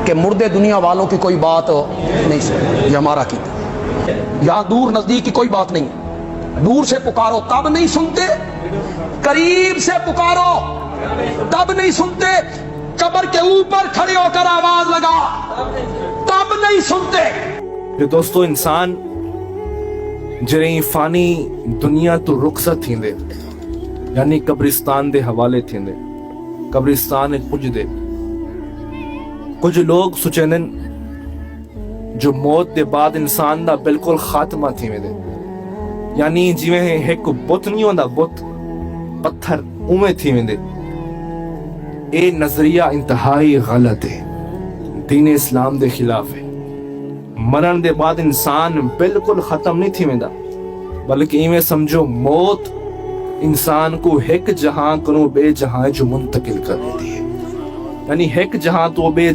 کہ مردے دنیا والوں کی کوئی بات نہیں سنتے، یہ ہمارا عقیدہ۔ یہاں دور نزدیک کی کوئی بات نہیں، دور سے پکارو تب نہیں سنتے، قریب سے پکارو تب نہیں سنتے، قبر کے اوپر کھڑے ہو کر آواز لگا تب نہیں سنتے۔ جو دوستو انسان جڑیں فانی دنیا تو رخصت تھیندے، یعنی قبرستان دے حوالے تھیندے، قبرستان کچھ دے کچھ لوگ سوچندن جو موت دے بعد انسان دا بالکل خاتمہ تھی ویندے، یعنی جویں ایک بت نہیں ہوندا، بت پتھر اوویں تھی ویندے۔ اے نظریہ انتہائی غلط ہے، دین اسلام دے خلاف ہے۔ مرن دے بعد انسان بالکل ختم نہیں تھی ویندہ، بلکہ ایویں سمجھو موت انسان کو ایک جہاں کنو بے جہاں جو منتقل کر دیتی ہے، یعنی ایک جہاں تو بے